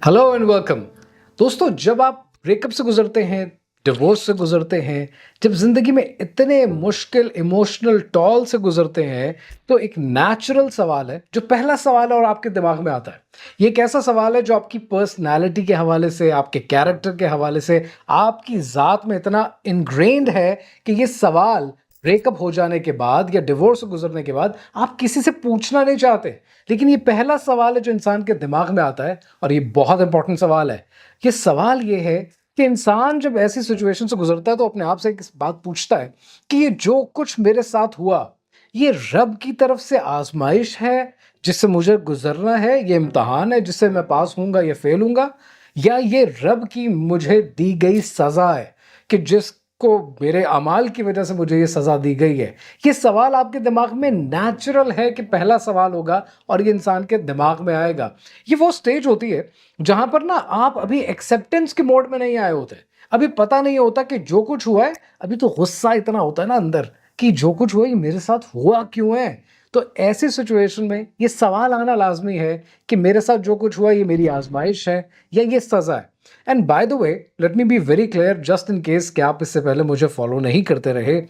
Hello and welcome. दोस्तों, जब आप ब्रेकअप से गुजरते हैं, डिवोर्स से गुजरते हैं, जब जिंदगी में इतने मुश्किल इमोशनल टॉल से गुजरते हैं, तो एक नेचुरल सवाल है जो पहला सवाल है और आपके दिमाग में आता है। ये एक ऐसा सवाल है जो आपकी पर्सनालिटी के हवाले से, आपके कैरेक्टर के हवाले से, आपकी ज़ात में इतना इनग्रेन्ड है कि ये सवाल ब्रेकअप हो जाने के बाद या डिवोर्स से गुजरने के बाद आप किसी से पूछना नहीं चाहते। लेकिन ये पहला सवाल है जो इंसान के दिमाग में आता है और ये बहुत इंपॉर्टेंट सवाल है। ये सवाल ये है कि इंसान जब ऐसी सिचुएशन से गुजरता है तो अपने आप से एक बात पूछता है कि ये जो कुछ मेरे साथ हुआ, ये रब की तरफ से आजमाइश है जिससे मुझे गुजरना है, ये इम्तहान है जिससे मैं पास होऊंगा या फेल होऊंगा, या ये रब की मुझे दी गई सजा है कि जिसको मेरे अमाल की वजह से मुझे ये सजा दी गई है। ये सवाल आपके दिमाग में नेचुरल है कि पहला सवाल होगा और ये इंसान के दिमाग में आएगा। ये वो स्टेज होती है जहां पर ना आप अभी एक्सेप्टेंस के मोड में नहीं आए होते। अभी पता नहीं होता कि जो कुछ हुआ है, अभी तो गुस्सा इतना होता है ना अंदर कि जो कुछ हुआ ये मेरे साथ हुआ क्यों है। तो ऐसी सिचुएशन में ये सवाल आना लाजमी है कि मेरे साथ जो कुछ हुआ ये मेरी आजमाइश है या ये सजा है। And by the way, let me be very clear, just in case कि आप इससे पहले मुझे फॉलो नहीं करते रहे।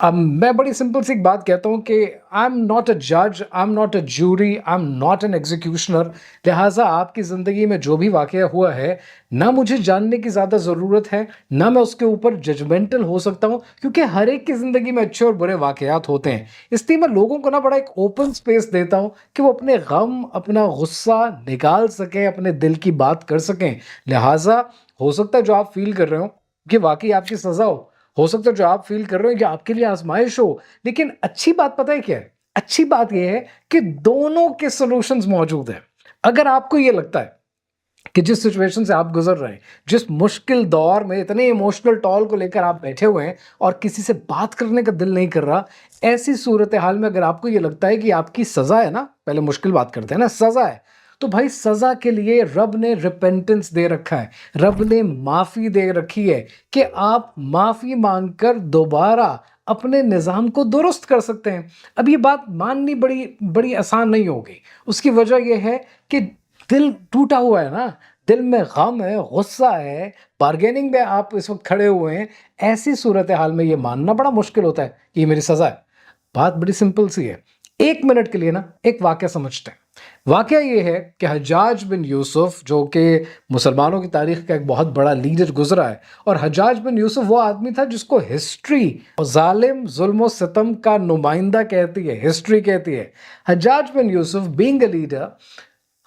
अब मैं बड़ी सिंपल सी एक बात कहता हूँ कि आई एम नॉट अ जज, I am not a jury, I am not an executioner. लिहाजा आपकी ज़िंदगी में जो भी वाकया हुआ है, ना मुझे जानने की ज़्यादा ज़रूरत है, ना मैं उसके ऊपर जजमेंटल हो सकता हूँ, क्योंकि हर एक की ज़िंदगी में अच्छे और बुरे वाकयात होते हैं। इसलिए मैं लोगों को ना बड़ा एक ओपन स्पेस देता हूँ कि वो अपने गम, अपना गुस्सा निकाल सकें, अपने दिल की बात कर सकें। लिहाजा हो सकता है जो आप फील कर रहे हो कि वाकई आपकी सज़ा हो सकता है जो आप फील कर रहे हो कि आपके लिए आजमाइश हो। लेकिन अच्छी बात पता है क्या है? अच्छी बात यह है कि दोनों के सॉल्यूशंस मौजूद हैं। अगर आपको ये लगता है कि जिस सिचुएशन से आप गुजर रहे हैं, जिस मुश्किल दौर में इतने इमोशनल टॉल को लेकर आप बैठे हुए हैं और किसी से बात करने का दिल नहीं कर रहा, ऐसी सूरत हाल में अगर आपको ये लगता है कि आपकी सजा है ना, पहले मुश्किल बात करते हैं ना, सजा है, तो भाई सजा के लिए रब ने रिपेंटेंस दे रखा है, रब ने माफ़ी दे रखी है कि आप माफ़ी मांगकर दोबारा अपने निज़ाम को दुरुस्त कर सकते हैं। अब ये बात माननी बड़ी बड़ी आसान नहीं होगी। उसकी वजह यह है कि दिल टूटा हुआ है ना, दिल में गम है, गुस्सा है, बार्गेनिंग में आप इस वक्त खड़े हुए हैं। ऐसी सूरत हाल में ये मानना बड़ा मुश्किल होता है कि ये मेरी सज़ा है। बात बड़ी सिंपल सी है। एक मिनट के लिए ना एक वाक़या समझते हैं। वाक़या ये है कि हज्जाज बिन यूसुफ, जो कि मुसलमानों की तारीख़ का एक बहुत बड़ा लीडर गुजरा है, और हज्जाज बिन यूसुफ वो आदमी था जिसको हिस्ट्री ज़ालिम, जुल्म और सितम का नुमाइंदा कहती है, हिस्ट्री कहती है। हज्जाज बिन यूसुफ बीइंग अ लीडर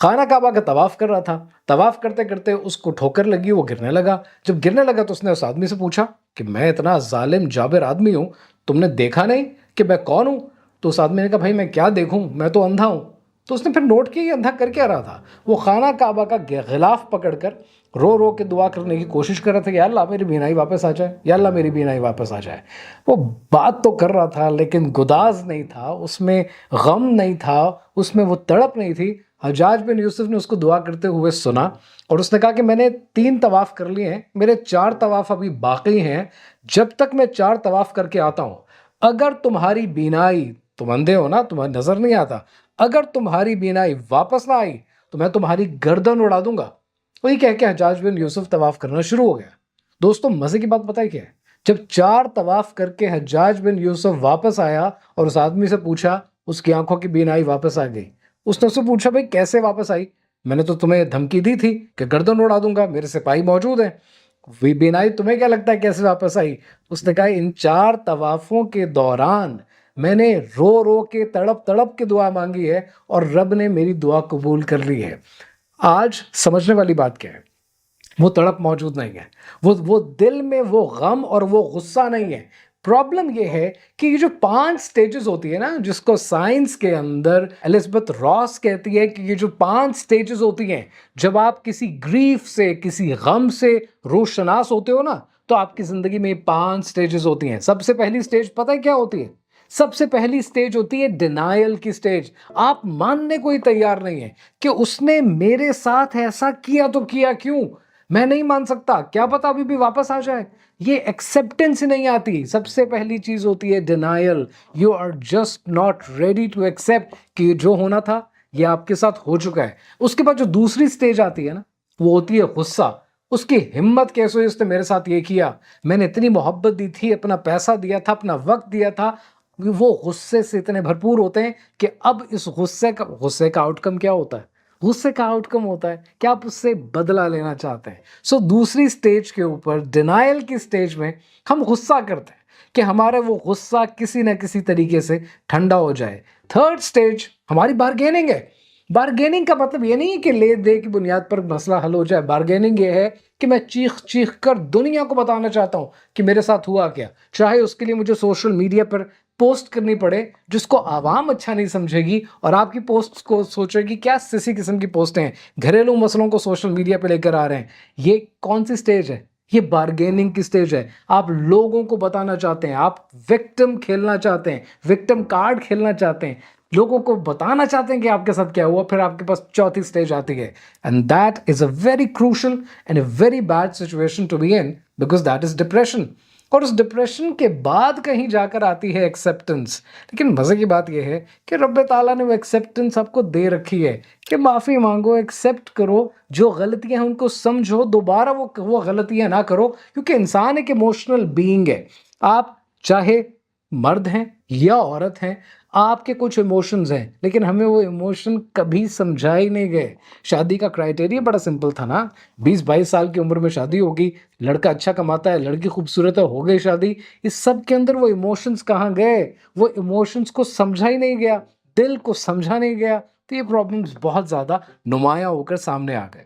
खाना काबा का तवाफ कर रहा था। तवाफ करते करते उसको ठोकर लगी, वो गिरने लगा। जब गिरने लगा तो उसने उस आदमी से पूछा कि मैं इतना जालिम जाबिर आदमी हूँ, तुमने देखा नहीं कि मैं कौन हूँ? तो उस आदमी ने कहा, भाई मैं क्या देखूँ, मैं तो अंधा हूँ। तो उसने फिर नोट किया ये अंधा कर क्या रहा था। वो खाना काबा का गिलाफ पकड़कर रो रो के दुआ करने की कोशिश कर रहा था कि या अल्लाह मेरी बीनाई वापस आ जाए, या अल्लाह मेरी बीनाई वापस आ जाए। वो बात तो कर रहा था लेकिन गुदाज नहीं था, उसमें गम नहीं था, उसमें वो तड़प नहीं थी। हज्जाज बिन यूसुफ ने उसको दुआ करते हुए सुना और उसने कहा कि मैंने 3 तवाफ़ कर लिए हैं, मेरे 4 तवाफ़ अभी बाकी हैं। जब तक मैं 4 तवाफ़ करके आता हूँ, अगर तुम्हारी बीनाई, तुम अंधे हो ना, तुम्हें नज़र नहीं आता, अगर तुम्हारी बीनाई वापस ना आई तो मैं तुम्हारी गर्दन उड़ा दूंगा। वही कह के हज्जाज बिन यूसुफ तवाफ़ करना शुरू हो गया। दोस्तों, मज़े की बात पता है क्या है? जब 4 तवाफ़ करके हज्जाज बिन यूसुफ वापस आया और उस आदमी से पूछा, उसकी आंखों की बीनाई वापस आ गई। उसने उससे पूछा, भाई कैसे वापस आई? मैंने तो तुम्हें धमकी दी थी कि गर्दन उड़ा दूंगा, मेरे सिपाही मौजूद हैं। वी बीनाई तुम्हें क्या लगता है कैसे वापस आई? उसने कहा, इन 4 तवाफ़ों के दौरान मैंने रो रो के, तड़प तड़प के दुआ मांगी है और रब ने मेरी दुआ कबूल कर ली है। आज समझने वाली बात क्या है? वो तड़प मौजूद नहीं है, वो दिल में वो गम और वो गुस्सा नहीं है। प्रॉब्लम ये है कि ये जो 5 स्टेजेस होती है ना, जिसको साइंस के अंदर एलिज़ाबेथ रॉस कहती है कि ये जो 5 स्टेजेस होती हैं, जब आप किसी ग्रीफ से, किसी गम से रोशनास होते हो ना, तो आपकी ज़िंदगी में 5 स्टेजेस होती हैं। सबसे पहली स्टेज पता है क्या होती है? सबसे पहली स्टेज होती है डिनायल की स्टेज। आप मानने को ही तैयार नहीं है कि उसने मेरे साथ ऐसा किया तो किया क्यों? मैं नहीं मान सकता, क्या पता अभी भी वापस आ जाए। ये एक्सेप्टेंस ही नहीं आती। सबसे पहली चीज होती है denial. You are just not ready to accept कि जो होना था ये आपके साथ हो चुका है। उसके बाद जो दूसरी स्टेज आती है ना, वो होती है गुस्सा। उसकी हिम्मत कैसे हुई, उसने मेरे साथ ये किया, मैंने इतनी मोहब्बत दी थी, अपना पैसा दिया था, अपना वक्त दिया था। वो गुस्से से इतने भरपूर होते हैं कि अब इस गुस्से का आउटकम क्या होता है? गुस्से का आउटकम होता है कि आप उससे बदला लेना चाहते हैं। सो दूसरी स्टेज के ऊपर, डिनायल की स्टेज में, हम गुस्सा करते हैं कि हमारा वो गुस्सा किसी न किसी तरीके से ठंडा हो जाए। थर्ड स्टेज हमारी बार्गेनिंग है। बार्गेनिंग का मतलब ये नहीं है कि ले दे की बुनियाद पर मसला हल हो जाए। बार्गेनिंग ये है कि मैं चीख चीख कर दुनिया को बताना चाहता हूँ कि मेरे साथ हुआ क्या, चाहे उसके लिए मुझे सोशल मीडिया पर पोस्ट करनी पड़े जिसको आवाम अच्छा नहीं समझेगी और आपकी पोस्ट को सोचेगी क्या सिसी किस्म की पोस्टें हैं, घरेलू मसलों को सोशल मीडिया पे लेकर आ रहे हैं। ये कौन सी स्टेज है? ये बार्गेनिंग की स्टेज है। आप लोगों को बताना चाहते हैं, आप विक्टिम खेलना चाहते हैं, विक्टिम कार्ड खेलना चाहते हैं, लोगों को बताना चाहते हैं कि आपके साथ क्या हुआ। फिर आपके पास चौथी स्टेज आती है, and that is a very crucial and a very bad situation to be in, because that is depression. और उस डिप्रेशन के बाद कहीं जाकर आती है एक्सेप्टेंस। लेकिन मज़े की बात यह है कि रब्ब ताला ने वो एक्सेप्टेंस आपको दे रखी है कि माफ़ी मांगो, एक्सेप्ट करो, जो गलतियां हैं उनको समझो, दोबारा वो गलतियां ना करो, क्योंकि इंसान एक इमोशनल बीइंग है। आप चाहे मर्द हैं या औरत हैं, आपके कुछ इमोशंस हैं, लेकिन हमें वो इमोशन कभी समझाए नहीं गए। शादी का क्राइटेरिया बड़ा सिंपल था ना, 20-22 साल की उम्र में शादी होगी, लड़का अच्छा कमाता है, लड़की खूबसूरत है, हो गई शादी। इस सब के अंदर वो इमोशंस कहाँ गए? वो इमोशंस को समझा ही नहीं गया, दिल को समझा नहीं गया, तो ये प्रॉब्लम्स बहुत ज़्यादा नुमायाँ होकर सामने आ गए।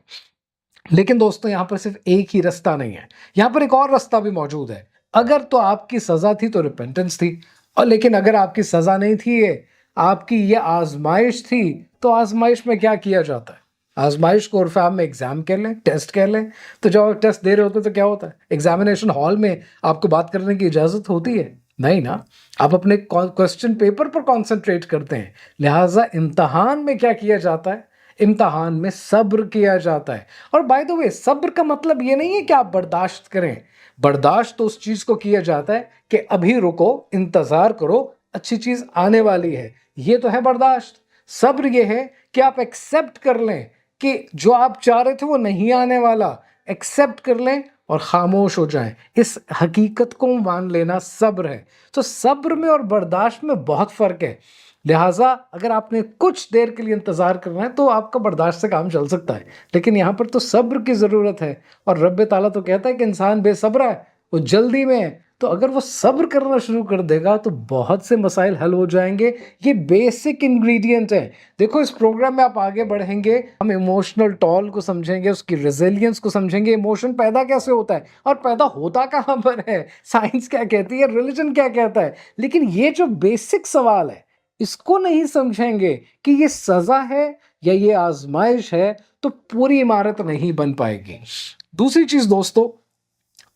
लेकिन दोस्तों, यहाँ पर सिर्फ एक ही रास्ता नहीं है, यहाँ पर एक और रास्ता भी मौजूद है। अगर तो आपकी सज़ा थी तो रिपेंटेंस थी, और लेकिन अगर आपकी सज़ा नहीं थी, ये आपकी ये आजमाइश थी, तो आजमाइश में क्या किया जाता है? आजमाइश को उर्फ में एग्जाम कह लें, टेस्ट कह लें। तो जब आप टेस्ट दे रहे होते तो क्या होता है? एग्जामिनेशन हॉल में आपको बात करने की इजाज़त होती है? नहीं ना। आप अपने क्वेश्चन पेपर पर कॉन्सेंट्रेट करते हैं। लिहाजा इम्तहान में क्या किया जाता है? इम्तहान में सब्र किया जाता है। और बाय द वे, सब्र का मतलब ये नहीं है कि आप बर्दाश्त करें। बर्दाश्त तो उस चीज को किया जाता है कि अभी रुको, इंतजार करो, अच्छी चीज आने वाली है, ये तो है बर्दाश्त। सब्र ये है कि आप एक्सेप्ट कर लें कि जो आप चाह रहे थे वो नहीं आने वाला, एक्सेप्ट कर लें और खामोश हो जाएं। इस हकीकत को मान लेना सब्र है। तो सब्र में और बर्दाश्त में बहुत फर्क है। लिहाजा अगर आपने कुछ देर के लिए इंतज़ार करना है तो आपका बर्दाश्त से काम चल सकता है, लेकिन यहाँ पर तो सब्र की ज़रूरत है। और रब्ब ताला तो कहता है कि इंसान बेसब्र है, वो जल्दी में है। तो अगर वो सब्र करना शुरू कर देगा तो बहुत से मसाइल हल हो जाएंगे। ये बेसिक इंग्रेडिएंट है। देखो, इस प्रोग्राम में आप आगे बढ़ेंगे, हम इमोशनल टॉल को समझेंगे, उसकी रेजिलियंस को समझेंगे, इमोशन पैदा कैसे होता है और पैदा होता कहाँ पर है, साइंस क्या कहती है, रिलीजन क्या कहता है। लेकिन ये जो बेसिक सवाल है, इसको नहीं समझेंगे कि ये सजा है या ये आजमाइश है, तो पूरी इमारत नहीं बन पाएगी। दूसरी चीज दोस्तों,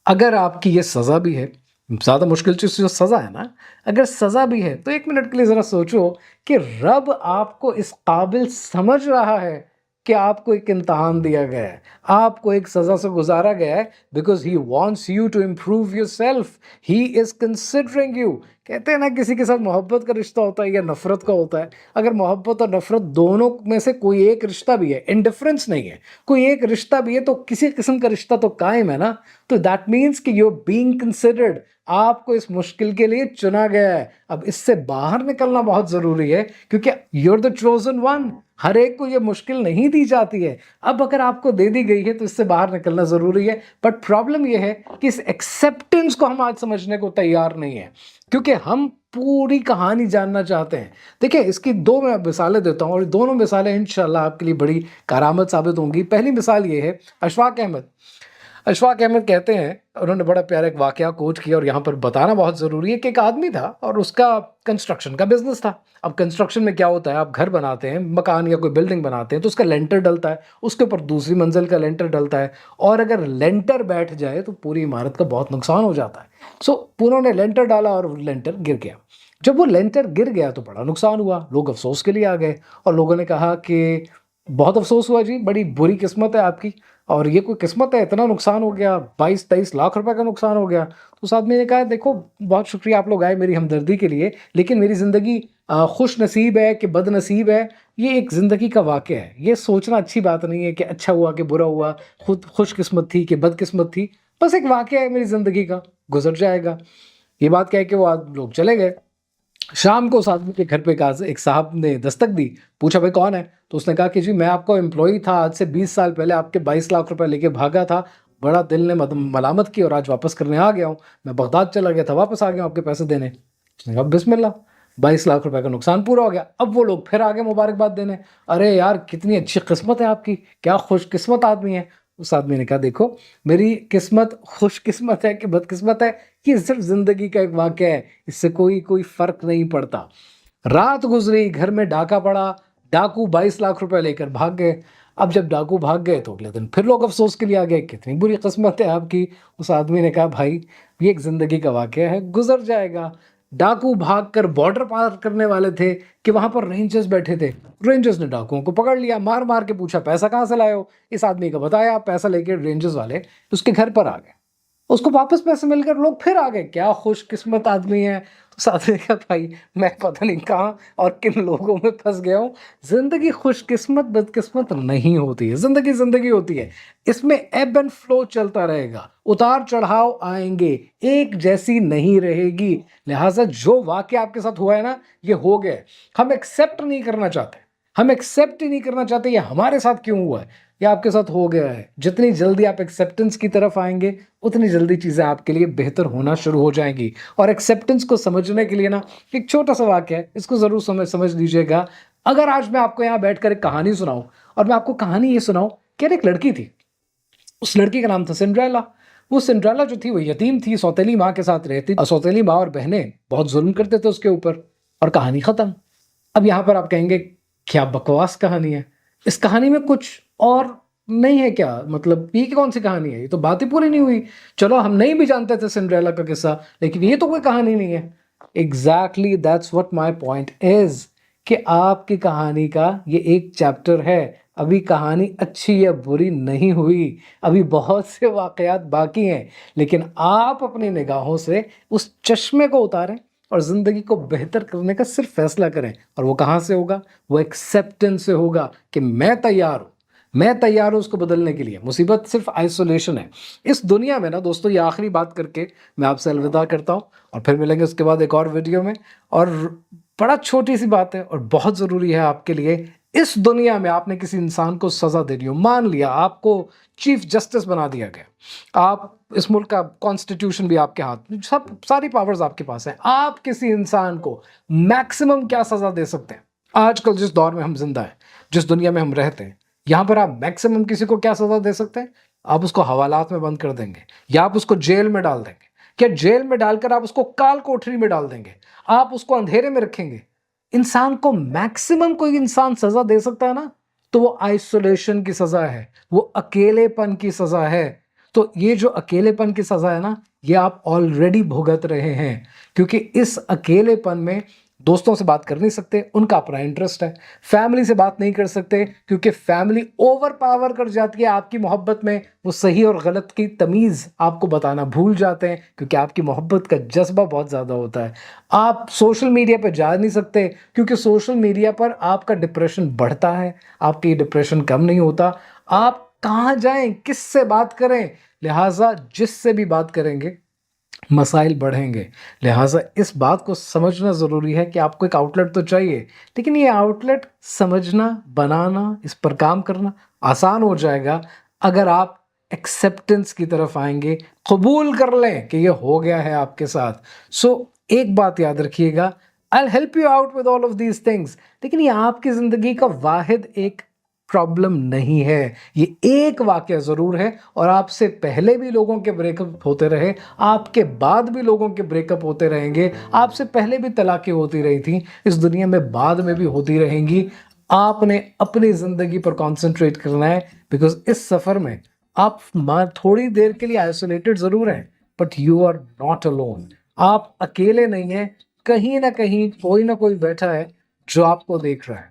अगर आपकी ये सजा भी है, ज्यादा मुश्किल चीज जो सजा है ना, अगर सजा भी है तो एक मिनट के लिए जरा सोचो कि रब आपको इस काबिल समझ रहा है कि आपको एक इम्तहान दिया गया है, आपको एक सजा से गुजारा गया है, because he wants you to improve yourself, he is considering you. कहते हैं ना, किसी के साथ मोहब्बत का रिश्ता होता है या नफरत का होता है। अगर मोहब्बत और नफरत दोनों में से कोई एक रिश्ता भी है, इंडिफरेंस नहीं है, कोई एक रिश्ता भी है, तो किसी किस्म का रिश्ता तो कायम है ना। तो दैट मीन्स कि यू बीइंग कंसिडर्ड, आपको इस मुश्किल के लिए चुना गया है। अब इससे बाहर निकलना बहुत ज़रूरी है, क्योंकि यूर द चोजन वन। हर एक को ये मुश्किल नहीं दी जाती है। अब अगर आपको दे दी गई है तो इससे बाहर निकलना ज़रूरी है। बट प्रॉब्लम यह है कि इस एक्सेप्टेंस को हम आज समझने को तैयार नहीं है, क्योंकि हम पूरी कहानी जानना चाहते हैं। देखिए, इसकी दो मैं मिसालें देता हूँ और दोनों मिसालें इंशाल्लाह आपके लिए बड़ी करामत साबित होंगी। पहली मिसाल ये है, अशफाक अहमद। अशफाक अहमद कहते हैं, उन्होंने बड़ा प्यारा एक वाकया कोट किया और यहाँ पर बताना बहुत ज़रूरी है कि एक आदमी था और उसका कंस्ट्रक्शन का बिजनेस था। अब कंस्ट्रक्शन में क्या होता है, आप घर बनाते हैं, मकान या कोई बिल्डिंग बनाते हैं, तो उसका लेंटर डलता है, उसके ऊपर दूसरी मंजिल का लेंटर डलता है, और अगर लेंटर बैठ जाए तो पूरी इमारत का बहुत नुकसान हो जाता है। सो उन्होंने लेंटर डाला और लेंटर गिर गया। जब वो लेंटर गिर गया तो बड़ा नुकसान हुआ, लोग अफसोस के लिए आ गए और लोगों ने कहा कि बहुत अफसोस हुआ जी, बड़ी बुरी किस्मत है आपकी। और ये कोई किस्मत है, इतना नुकसान हो गया, 22-23 लाख रुपए का नुकसान हो गया। तो उस आदमी ने कहा देखो बहुत शुक्रिया आप लोग आए मेरी हमदर्दी के लिए, लेकिन मेरी ज़िंदगी खुश नसीब है कि बदनसीब है, ये एक ज़िंदगी का वाक़या है। ये सोचना अच्छी बात नहीं है कि अच्छा हुआ कि बुरा हुआ, खुद खुशकिस्मत थी कि बदकिस्मत थी, बस एक वाक़या है मेरी ज़िंदगी का, गुज़र जाएगा। ये बात कह के वो लोग चले गए। शाम को उस आदमी के घर पे एक साहब ने दस्तक दी, पूछा भाई कौन है? तो उसने कहा कि जी मैं आपका एम्प्लॉई था, आज से 20 साल पहले आपके 22 लाख रुपए लेके भागा था, बड़ा दिल ने मलामत की और आज वापस करने आ गया हूँ। मैं बगदाद चला गया था, वापस आ गया हूँ आपके पैसे देने। उसने कहा बिस्मिल्लाह, 22 लाख रुपए का नुकसान पूरा हो गया। अब वो लोग फिर आगे मुबारकबाद देने, अरे यार कितनी अच्छी किस्मत है आपकी, क्या खुशकिस्मत आदमी है। उस आदमी ने कहा देखो मेरी किस्मत खुशकिस्मत है कि बदकिस्मत है, ये सिर्फ ज़िंदगी का एक वाक़या है, इससे कोई फ़र्क नहीं पड़ता। रात गुज़री, घर में डाका पड़ा, डाकू 22 लाख रुपए लेकर भाग गए। अब जब डाकू भाग गए तो अगले दिन फिर लोग अफ़सोस के लिए आ गए, कितनी बुरी किस्मत है आपकी। उस आदमी ने कहा भाई ये एक ज़िंदगी का वाक़या है, गुज़र जाएगा। डाकू भागकर बॉर्डर पार करने वाले थे कि वहाँ पर रेंजर्स बैठे थे। रेंजर्स ने डाकुओं को पकड़ लिया, मार-मार के पूछा पैसा कहाँ से लाए हो? इस आदमी को बताया, पैसा लेके रेंजर्स वाले उसके घर पर आ गए। उसको वापस पैसे मिलकर लोग फिर आ गए, क्या खुशकिस्मत आदमी है। तो साथ में कहा भाई मैं पता नहीं कहाँ और किन लोगों में फंस गया हूँ। ज़िंदगी खुशकिस्मत बदकिस्मत नहीं होती है, ज़िंदगी ज़िंदगी होती है। इसमें एब एंड फ्लो चलता रहेगा, उतार चढ़ाव आएंगे, एक जैसी नहीं रहेगी। लिहाजा जो वाक़या आपके साथ हुआ है ना, ये हो गया है। हम एक्सेप्ट नहीं करना चाहते, हम एक्सेप्ट ही नहीं करना चाहते ये हमारे साथ क्यों हुआ है, ये आपके साथ हो गया है। जितनी जल्दी आप एक्सेप्टेंस की तरफ आएंगे उतनी जल्दी चीज़ें आपके लिए बेहतर होना शुरू हो जाएंगी। और एक्सेप्टेंस को समझने के लिए ना एक छोटा सा वाक्य है, इसको ज़रूर समझ लीजिएगा। अगर आज मैं आपको यहाँ बैठकर एक कहानी सुनाऊं और मैं आपको कहानी ये सुनाऊं कि एक लड़की थी, उस लड़की का नाम था सिंड्रेला। वो सिंड्रेला जो थी वो यतीम थी, सौतेली माँ के साथ रहती और सौतेली माँ और बहनें बहुत जुल्म करते थे उसके ऊपर, और कहानी ख़त्म। अब यहाँ पर आप कहेंगे क्या बकवास कहानी है, इस कहानी में कुछ और नहीं है क्या? मतलब ये कौन सी कहानी है, ये तो बात ही पूरी नहीं हुई। चलो हम नहीं भी जानते थे सिंड्रेला का किस्सा, लेकिन ये तो कोई कहानी नहीं है। Exactly that's what my point is, कि आपकी कहानी का ये एक चैप्टर है। अभी कहानी अच्छी या बुरी नहीं हुई, अभी बहुत से वाकयात बाकी हैं, लेकिन आप अपनी निगाहों से उस चश्मे को उतारें और ज़िंदगी को बेहतर करने का सिर्फ फैसला करें। और वो कहाँ से होगा? वो एक्सेप्टेंस से होगा कि मैं तैयार हूँ, मैं तैयार हूँ उसको बदलने के लिए। मुसीबत सिर्फ आइसोलेशन है इस दुनिया में ना दोस्तों। ये आखिरी बात करके मैं आपसे अलविदा करता हूँ और फिर मिलेंगे उसके बाद एक और वीडियो में। और बड़ा छोटी सी बात है और बहुत ज़रूरी है आपके लिए। इस दुनिया में आपने किसी इंसान को सज़ा दे दी हो, मान लिया आपको चीफ जस्टिस बना दिया गया, आप इस मुल्क का कॉन्स्टिट्यूशन भी आपके हाथ में, सब सारी पावर्स आपके पास हैं, आप किसी इंसान को मैक्सिमम क्या सज़ा दे सकते हैं? आजकल जिस दौर में हम जिंदा हैं, जिस दुनिया में हम रहते हैं, यहाँ पर आप मैक्सिमम किसी को क्या सज़ा दे सकते हैं? आप उसको हवालात में बंद कर देंगे, या आप उसको जेल में डाल देंगे। क्या जेल में डालकर आप उसको काल कोठरी में डाल देंगे? आप उसको अंधेरे में रखेंगे? इंसान को मैक्सिमम कोई इंसान सजा दे सकता है ना, तो वो आइसोलेशन की सजा है, वो अकेलेपन की सजा है। तो ये जो अकेलेपन की सजा है ना, ये आप ऑलरेडी भुगत रहे हैं, क्योंकि इस अकेलेपन में दोस्तों से बात कर नहीं सकते, उनका अपना इंटरेस्ट है। फैमिली से बात नहीं कर सकते क्योंकि फैमिली ओवर पावर कर जाती है आपकी मोहब्बत में। वो सही और गलत की तमीज़ आपको बताना भूल जाते हैं क्योंकि आपकी मोहब्बत का जज्बा बहुत ज़्यादा होता है। आप सोशल मीडिया पर जा नहीं सकते क्योंकि सोशल मीडिया पर आपका डिप्रेशन बढ़ता है, आपकी डिप्रेशन कम नहीं होता। आप कहाँ जाएं, किससे बात करें? लिहाजा जिससे भी बात करेंगे मसाइल बढ़ेंगे। लिहाजा इस बात को समझना ज़रूरी है कि आपको एक आउटलेट तो चाहिए, लेकिन ये आउटलेट समझना, बनाना, इस पर काम करना आसान हो जाएगा अगर आप एक्सेप्टेंस की तरफ आएंगे, कबूल कर लें कि ये हो गया है आपके साथ। सो एक बात याद रखिएगा, I will help you out with all of these things, लेकिन ये आपकी ज़िंदगी का वाहिद एक प्रॉब्लम नहीं है। ये एक वाक़या ज़रूर है और आपसे पहले भी लोगों के ब्रेकअप होते रहे, आपके बाद भी लोगों के ब्रेकअप होते रहेंगे, आपसे पहले भी तलाक़ें होती रही थी, इस दुनिया में बाद में भी होती रहेंगी। आपने अपनी ज़िंदगी पर कॉन्सेंट्रेट करना है, बिकॉज़ इस सफ़र में आप थोड़ी देर के लिए आइसोलेटेड ज़रूर हैं, but you are not alone. आप अकेले नहीं हैं, कहीं ना कहीं कोई ना कोई बैठा है जो आपको देख रहा है।